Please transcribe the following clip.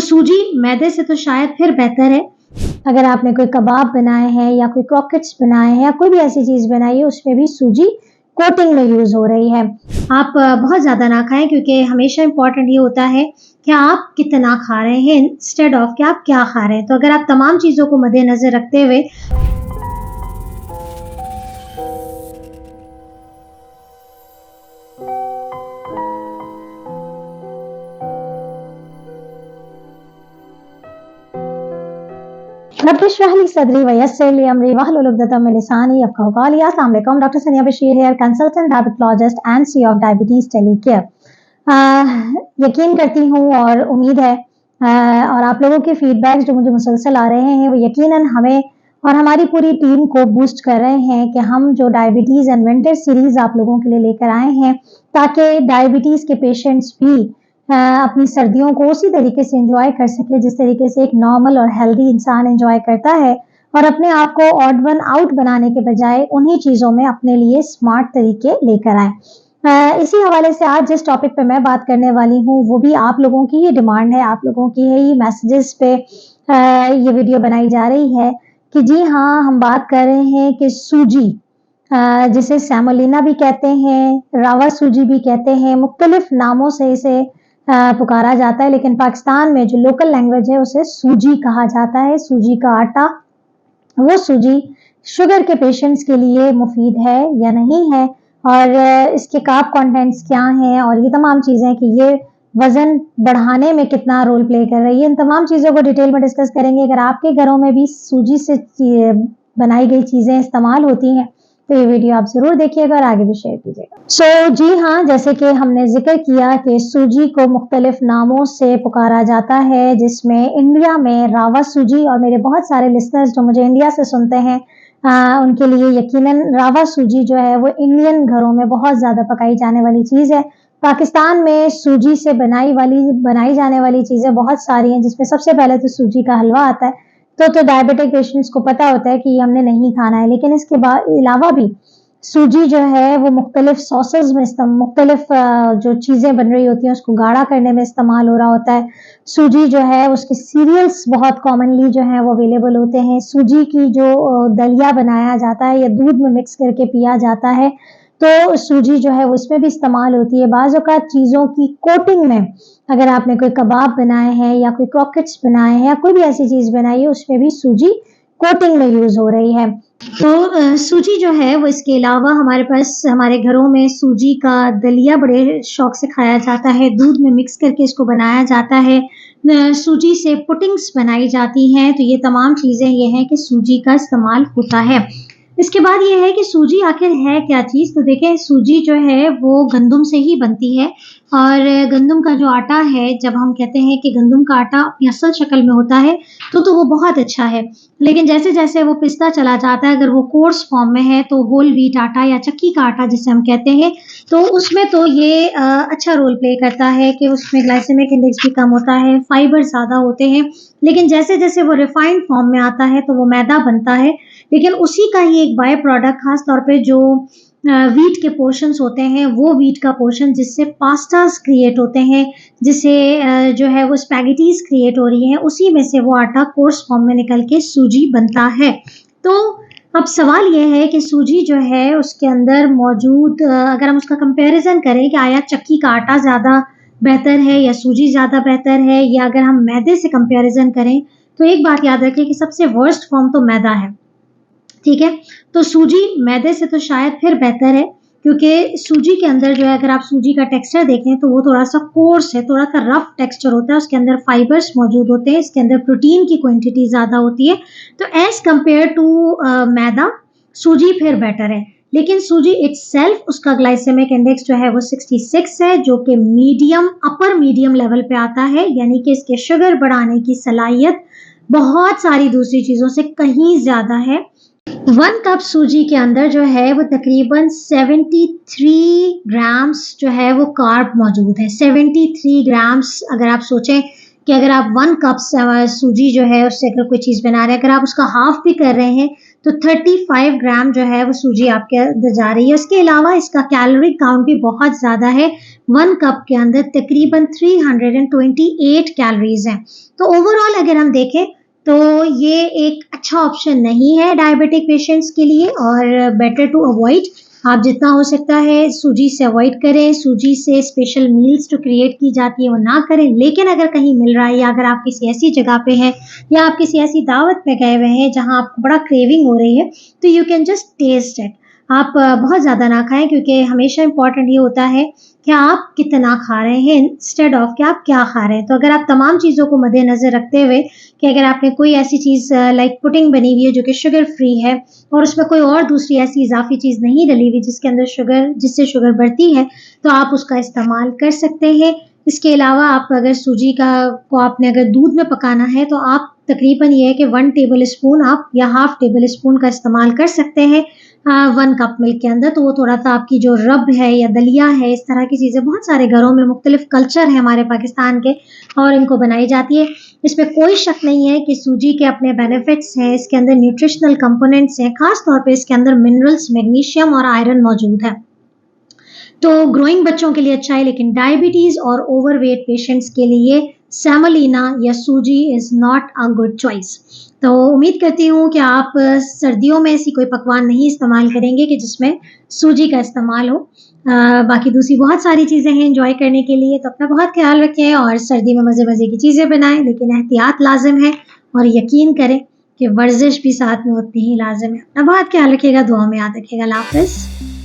सूजी मैदे से तो शायद फिर बेहतर है। अगर आपने कोई कबाब बनाए हैं या कोई क्रॉकेट्स बनाए हैं या कोई भी ऐसी चीज़ बनाई है उसमें भी सूजी कोटिंग में यूज़ हो रही है। आप बहुत ज़्यादा ना खाएँ क्योंकि हमेशा इम्पॉर्टेंट ये होता है कि आप कितना खा रहे हैं इंस्टेड ऑफ कि आप क्या खा रहे हैं। तो अगर आप तमाम चीज़ों को मद्देनज़र रखते हुए रब इश्रह ली सदरी वयस्सिर ली अमरी वहलुल उक़दतम मिन लिसानी यफ़क़हू क़ौली। अस्सलाम वालेकुम, डॉक्टर सनिया Bashir here, consultant diabetologist and CEO of diabetes टेलीकेयर। यकीन करती हूँ और उम्मीद है और आप लोगों के फीडबैक्स जो मुझे मुसलसल आ रहे हैं वो यकीनन हमें और हमारी पूरी टीम को बूस्ट कर रहे हैं कि हम जो डायबिटीज़ एंड विंटर सीरीज़ आप लोगों के लिए लेकर आए हैं ताकि डायबिटीज़ के पेशेंट्स भी अपनी सर्दियों को उसी तरीके से एंजॉय कर सके जिस तरीके से एक नॉर्मल और हेल्दी इंसान एंजॉय करता है, और अपने आप को ऑड वन आउट बनाने के बजाय उन्हीं चीज़ों में अपने लिए स्मार्ट तरीके लेकर आए। इसी हवाले से आज जिस टॉपिक पे मैं बात करने वाली हूँ वो भी आप लोगों की ही डिमांड है, आप लोगों की ही मैसेजेस पे ये वीडियो बनाई जा रही है कि जी हाँ, हम बात कर रहे हैं कि सूजी जिसे सेमोलिना भी कहते हैं, रावा सूजी भी कहते हैं, मुख्तलिफ नामों से इसे पुकारा जाता है, लेकिन पाकिस्तान में जो लोकल लैंग्वेज है उसे सूजी कहा जाता है। सूजी का आटा, वो सूजी शुगर के पेशेंट्स के लिए मुफीद है या नहीं है, और इसके कार्ब कंटेंट्स क्या हैं, और ये तमाम चीज़ें कि ये वज़न बढ़ाने में कितना रोल प्ले कर रही है, इन तमाम चीज़ों को डिटेल में डिस्कस करेंगे। अगर आपके घरों में भी सूजी से बनाई गई चीज़ें इस्तेमाल होती हैं तो ये वीडियो आप ज़रूर देखिएगा और आगे भी शेयर कीजिएगा। जी हाँ, जैसे कि हमने जिक्र किया कि सूजी को मुख्तलिफ नामों से पुकारा जाता है, जिसमें इंडिया में रावा सूजी, और मेरे बहुत सारे लिसनर्स जो मुझे इंडिया से सुनते हैं उनके लिए यकीनन रावा सूजी जो है वो इंडियन घरों में बहुत ज़्यादा पकाई जाने वाली चीज़ है। पाकिस्तान में सूजी से बनाई जाने वाली चीज़ें बहुत सारी हैं, जिसमें सबसे पहले तो सूजी का हलवा आता है। तो डायबिटिक पेशेंट्स को पता होता है कि ये हमने नहीं खाना है, लेकिन इसके अलावा भी सूजी जो है वो मुख्तलिफ सॉसेस में मुख्तलिफ जो चीज़ें बन रही होती हैं उसको गाढ़ा करने में इस्तेमाल हो रहा होता है। सूजी जो है उसके सीरियल्स बहुत कॉमनली जो हैं वो अवेलेबल होते हैं। सूजी की जो दलिया बनाया जाता है या दूध में मिक्स करके पिया जाता है, तो सूजी जो है वो इसमें भी इस्तेमाल होती है। बाज़ औक़ात चीज़ों की कोटिंग में, अगर आपने कोई कबाब बनाए हैं या कोई क्रॉकेट्स बनाए हैं या कोई भी ऐसी चीज़ बनाई है उसमें भी सूजी कोटिंग में यूज़ हो रही है। तो सूजी जो है वो इसके अलावा हमारे पास हमारे घरों में सूजी का दलिया बड़े शौक से खाया जाता है, दूध में मिक्स करके इसको बनाया जाता है। सूजी से पुडिंग्स बनाई जाती हैं। तो ये तमाम चीज़ें ये हैं कि सूजी का इस्तेमाल होता है। इसके बाद ये है कि सूजी आखिर है क्या चीज़। तो देखें, सूजी जो है वो गंदम से ही बनती है, और गंदम का जो आटा है, जब हम कहते हैं कि गंदम का आटा अपनी असल शक्ल में होता है तो वो बहुत अच्छा है, लेकिन जैसे जैसे वो पिसता चला जाता है, अगर वो कोर्स फॉर्म में है तो होल व्हीट आटा या चक्की का आटा जिसे हम कहते हैं, तो उसमें तो ये अच्छा रोल प्ले करता है कि उसमें ग्लाइसेमिक इंडेक्स भी कम होता है, फाइबर ज़्यादा होते हैं। लेकिन जैसे जैसे वो रिफाइंड फॉर्म में आता है तो वो मैदा बनता है, लेकिन उसी का ही एक बाय प्रोडक्ट खास तौर पे जो व्हीट के पोर्शंस होते हैं, वो व्हीट का पोर्शन जिससे पास्तास क्रिएट होते हैं, जिसे जो है वो स्पैगेटीज क्रिएट हो रही हैं, उसी में से वो आटा कोर्स फॉर्म में निकल के सूजी बनता है। तो अब सवाल ये है कि सूजी जो है उसके अंदर मौजूद अगर हम उसका कंपैरिजन करें कि आया चक्की का आटा ज़्यादा बेहतर है या सूजी ज़्यादा बेहतर है, या अगर हम मैदे से कंपैरिजन करें, तो एक बात याद रखें कि सबसे वर्स्ट फॉर्म तो मैदा है, ठीक है। तो सूजी मैदे से तो शायद फिर बेहतर है, क्योंकि सूजी के अंदर जो है, अगर आप सूजी का टेक्सचर देखें तो वो थोड़ा सा कोर्स है, थोड़ा सा रफ टेक्सचर होता है, उसके अंदर फाइबर्स मौजूद होते हैं, इसके अंदर प्रोटीन की क्वांटिटी ज़्यादा होती है। तो एज कम्पेयर टू मैदा, सूजी फिर बेटर है। लेकिन सूजी इटसेल्फ, उसका ग्लाइसेमिक इंडेक्स जो है वो 66 है, जो कि अपर मीडियम लेवल पे आता है, यानी कि इसके शुगर बढ़ाने की सलाहियत बहुत सारी दूसरी चीज़ों से कहीं ज़्यादा है। 1 कप सूजी के अंदर जो है वो तकरीबन 73 ग्राम्स जो है वो कार्ब मौजूद है। 73 ग्राम्स, अगर आप सोचें कि अगर आप 1 कप सूजी जो है उससे अगर कोई चीज़ बना रहे हैं, अगर आप उसका हाफ भी कर रहे हैं तो 35 ग्राम जो है वो सूजी आपके अंदर जा रही है। उसके अलावा इसका कैलोरी काउंट भी बहुत ज़्यादा है। 1 कप के अंदर तकरीबन 328 कैलोरीज हैं। तो ओवरऑल अगर हम देखें तो ये एक अच्छा ऑप्शन नहीं है डायबिटिक पेशेंट्स के लिए, और बेटर टू अवॉइड। आप जितना हो सकता है सूजी से अवॉइड करें। सूजी से स्पेशल मील्स जो क्रिएट की जाती है वो ना करें। लेकिन अगर कहीं मिल रहा है, या अगर आप किसी ऐसी जगह पे हैं, या आप किसी ऐसी दावत में गए हुए हैं जहां आपको बड़ा क्रेविंग हो रही है, तो you can just test it. आप बहुत ज़्यादा ना खाएं, क्योंकि हमेशा इंपॉर्टेंट ये होता है कि आप कितना खा रहे हैं इंस्टेड ऑफ कि आप क्या खा रहे हैं। तो अगर आप तमाम चीज़ों को मद्देनज़र रखते हुए कि अगर आपने कोई ऐसी चीज़ लाइक पुडिंग बनी हुई है जो कि शुगर फ्री है, और उसमें कोई और दूसरी ऐसी इजाफी चीज़ नहीं डली हुई जिसके अंदर शुगर, जिससे शुगर बढ़ती है, तो आप उसका इस्तेमाल कर सकते हैं। इसके अलावा आप अगर सूजी को आपने अगर दूध में पकाना है, तो आप तकरीबन ये है कि 1 टेबल स्पून आप या हाफ टेबल स्पून का इस्तेमाल कर सकते हैं 1 कप मिल्क के अंदर। तो वो थोड़ा सा आपकी जो रब है या दलिया है, इस तरह की चीज़ें बहुत सारे घरों में मुख्तलिफ कल्चर है हमारे पाकिस्तान के, और इनको बनाई जाती है। इसमें कोई शक नहीं है कि सूजी के अपने बेनिफिट्स हैं, इसके अंदर न्यूट्रिशनल कंपोनेंट्स हैं, खास तौर पे इसके अंदर मिनरल्स, मैग्नीशियम और आयरन मौजूद है। तो ग्रोइंग बच्चों के लिए अच्छा है, लेकिन डायबिटीज और ओवरवेट पेशेंट्स के लिए सेमोलिना या सूजी is not a good choice. तो उम्मीद करती हूँ कि आप सर्दियों में ऐसी कोई पकवान नहीं इस्तेमाल करेंगे कि जिसमें सूजी का इस्तेमाल हो। बाकी दूसरी बहुत सारी चीज़ें हैं एंजॉय करने के लिए। तो अपना बहुत ख्याल रखें और सर्दी में मज़े मज़े की चीज़ें बनाएं, लेकिन एहतियात लाजिम है, और यकीन करें कि वर्जिश भी साथ में उतनी ही लाजिम है। अपना बहुत ख्याल रखिएगा, दुआ में याद रखिएगा। अल्लाह हाफ़िज़।